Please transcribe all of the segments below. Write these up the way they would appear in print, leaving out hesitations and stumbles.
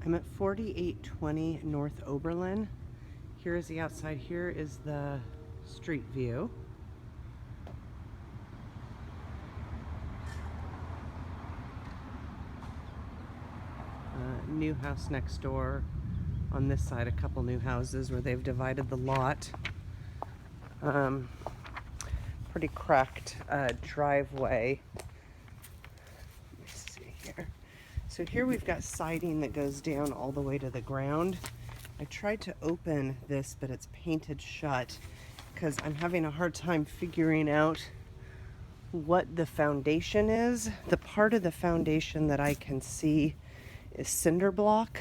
I'm at 4820 North Oberlin. Here is the outside. Here is the street view. New house next door. On this side, a couple new houses where they've divided the lot. Pretty cracked driveway. Let me see here. So here we've got siding that goes down all the way to the ground. I tried to open this, but it's painted shut because I'm having a hard time figuring out what the foundation is. The part of the foundation that I can see is cinder block.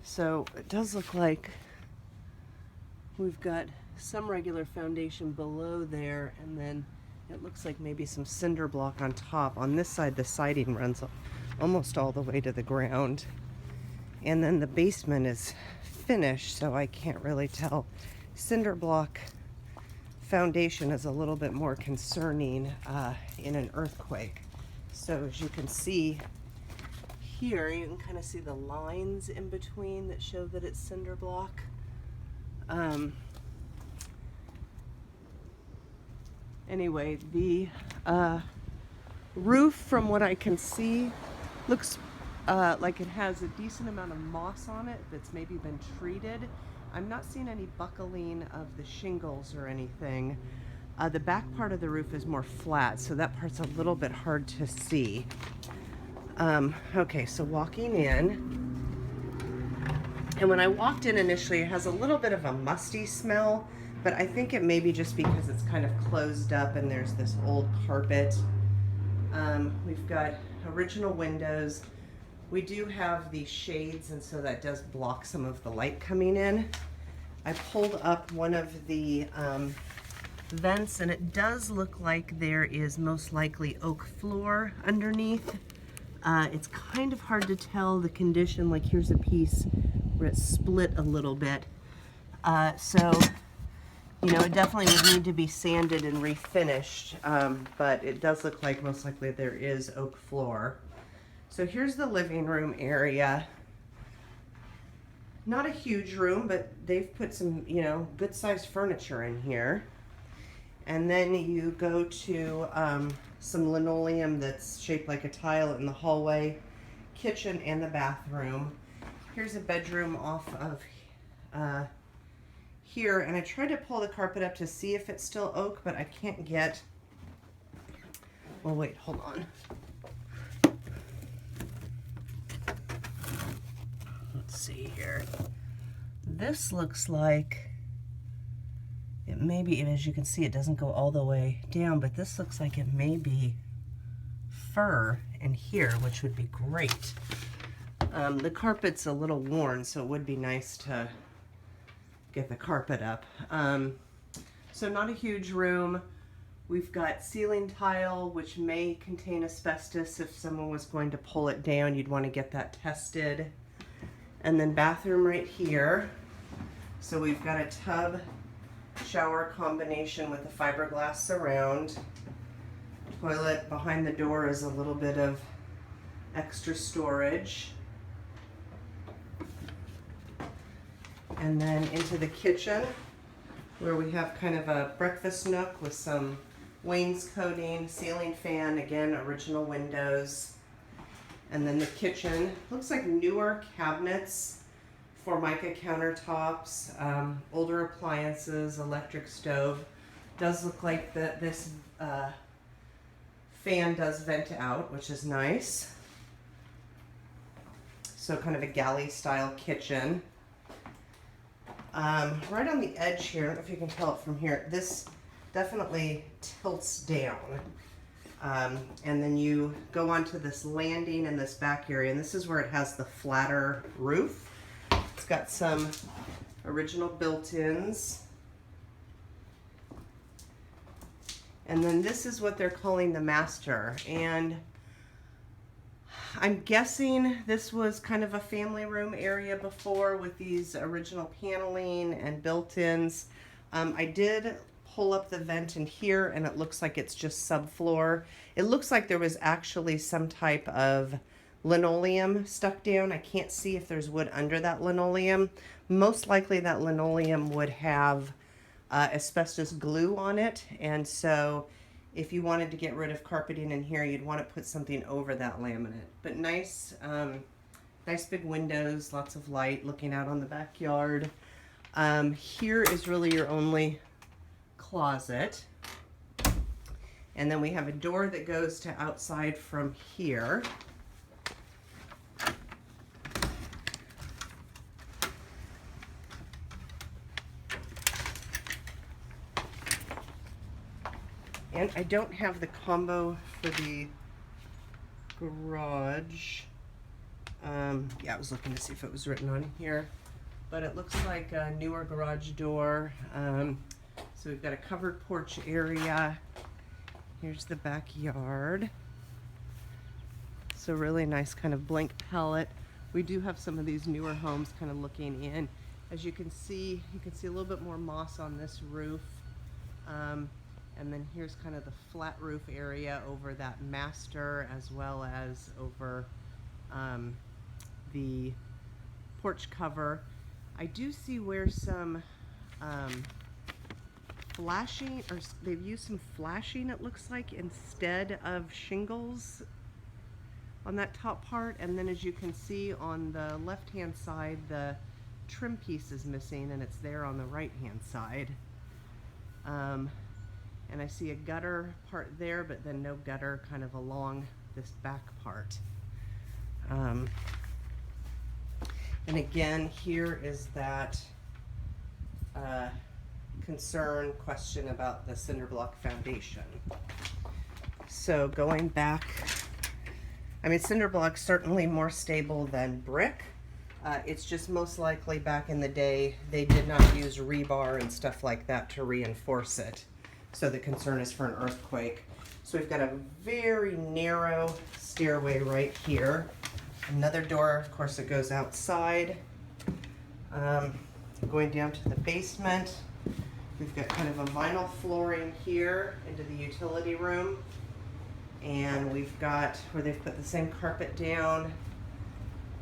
So it does look like we've got some regular foundation below there, and then it looks like maybe some cinder block on top. On this side, the siding runs almost all the way to the ground. And then the basement is finished, so I can't really tell. Cinder block foundation is a little bit more concerning in an earthquake. So as you can see here, you can kind of see the lines in between that show that it's cinder block. Anyway, the roof, from what I can see, looks like it has a decent amount of moss on it that's maybe been treated. I'm not seeing any buckling of the shingles or anything. The back part of the roof is more flat, so that part's a little bit hard to see. Okay, so walking in, and when I walked in initially, it has a little bit of a musty smell, but I think it may be just because it's kind of closed up and there's this old carpet. We've got original windows. We do have these shades, and so that does block some of the light coming in. I pulled up one of the vents, and it does look like there is most likely oak floor underneath. It's kind of hard to tell the condition. Like, here's a piece where it's split a little bit. So, you know, it definitely would need to be sanded and refinished, but it does look like most likely there is oak floor. So here's the living room area. Not a huge room, but they've put some, you know, good sized furniture in here. And then you go to some linoleum that's shaped like a tile in the hallway, kitchen, and the bathroom. Here's a bedroom off of here, and I tried to pull the carpet up to see if it's still oak, but I can't get, well, wait, hold on. Let's see here. This looks like it may be, and as you can see, it doesn't go all the way down, but this looks like it may be fur in here, which would be great. The carpet's a little worn, so it would be nice to get the carpet up. So not a huge room. We've got ceiling tile, which may contain asbestos. If someone was going to pull it down, you'd want to get that tested. And then bathroom right here. So we've got a tub shower combination with a fiberglass surround. Toilet behind the door is a little bit of extra storage. And then into the kitchen, where we have kind of a breakfast nook with some wainscoting, ceiling fan, again, original windows. And then the kitchen, looks like newer cabinets, Formica countertops, older appliances, electric stove. Does look like that this fan does vent out, which is nice. So kind of a galley style kitchen. Right on the edge here, I don't know if you can tell it from here, this definitely tilts down. And then you go onto this landing in this back area, and this is where it has the flatter roof. It's got some original built-ins. And then this is what they're calling the master. And I'm guessing this was kind of a family room area before with these original paneling and built-ins. I did pull up the vent in here and it looks like it's just subfloor. It looks like there was actually some type of linoleum stuck down. I can't see if there's wood under that linoleum. Most likely that linoleum would have asbestos glue on it, and so if you wanted to get rid of carpeting in here, you'd want to put something over that laminate. But nice, nice big windows, lots of light looking out on the backyard. Here is really your only closet. And then we have a door that goes to outside from here. And I don't have the combo for the garage. Yeah, I was looking to see if it was written on here, but it looks like a newer garage door. So we've got a covered porch area. Here's the backyard. So really nice kind of blank palette. We do have some of these newer homes kind of looking in. As you can see a little bit more moss on this roof. And then here's kind of the flat roof area over that master, as well as over the porch cover. I do see where some flashing, or they've used some flashing, it looks like, instead of shingles on that top part. And then as you can see on the left hand side, the trim piece is missing, and it's there on the right hand side. And I see a gutter part there, but then no gutter kind of along this back part. And again, here is that question about the cinder block foundation. So going back, I mean, cinder block's certainly more stable than brick. It's just most likely back in the day, they did not use rebar and stuff like that to reinforce it. So the concern is for an earthquake. So we've got a very narrow stairway right here. Another door, of course, that goes outside. Going down to the basement, we've got kind of a vinyl flooring here into the utility room. And we've got, where they've put the same carpet down,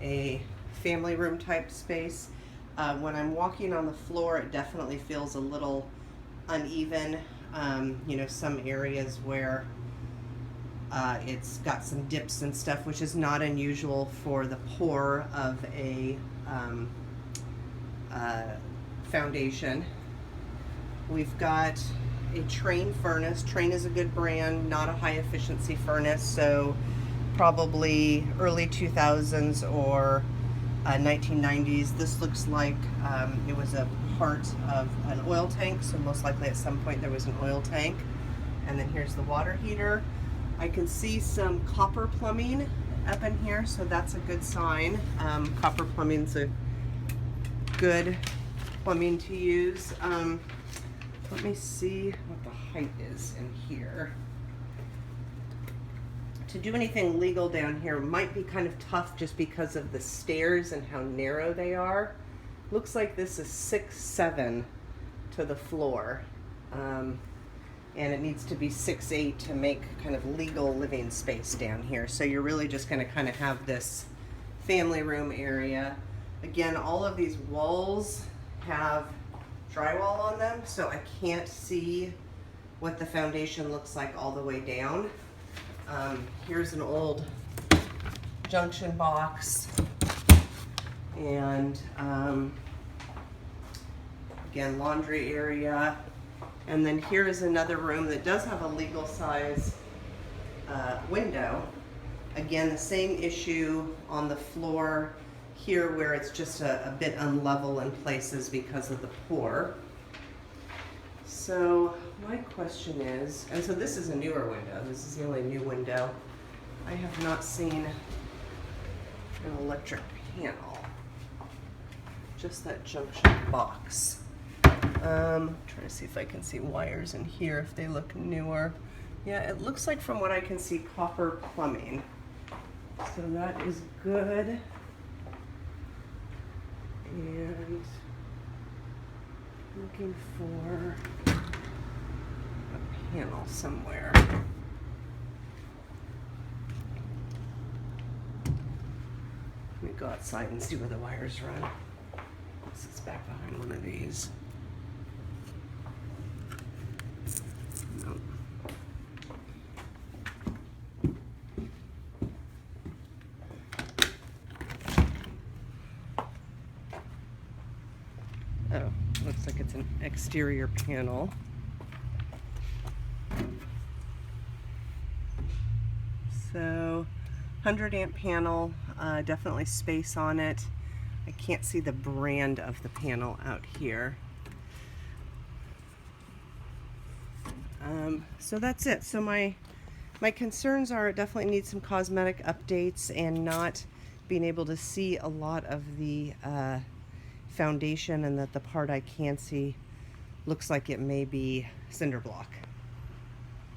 a family room type space. When I'm walking on the floor, it definitely feels a little uneven. You know, some areas where it's got some dips and stuff, which is not unusual for the pour of a foundation. We've got a Train furnace. Train is a good brand, not a high efficiency furnace, so probably early 2000s or 1990s. This looks like it was a part of an oil tank, so most likely at some point there was an oil tank. And then here's the water heater. I can see some copper plumbing up in here, so that's a good sign. Copper plumbing's a good plumbing to use. Let me see what the height is in here. To do anything legal down here might be kind of tough just because of the stairs and how narrow they are. Looks like this is 6'7" to the floor. And it needs to be 6'8" to make kind of legal living space down here. So you're really just gonna kind of have this family room area. Again, all of these walls have drywall on them, so I can't see what the foundation looks like all the way down. Here's an old junction box, and again, laundry area. And then here is another room that does have a legal size window. Again, the same issue on the floor here, where it's just a bit unlevel in places because of the pour. So my question is, and so this is a newer window. This is the only new window. I have not seen an electric panel, just that junction box. Trying to see if I can see wires in here, if they look newer. Yeah, it looks like, from what I can see, copper plumbing. So that is good. And looking for panel somewhere. Let me go outside and see where the wires run. This is back behind one of these. Nope. Oh, looks like it's an exterior panel. So 100 amp panel, definitely space on it. I can't see the brand of the panel out here. So that's it. So my concerns are it definitely needs some cosmetic updates and not being able to see a lot of the foundation, and that the part I can see looks like it may be cinder block.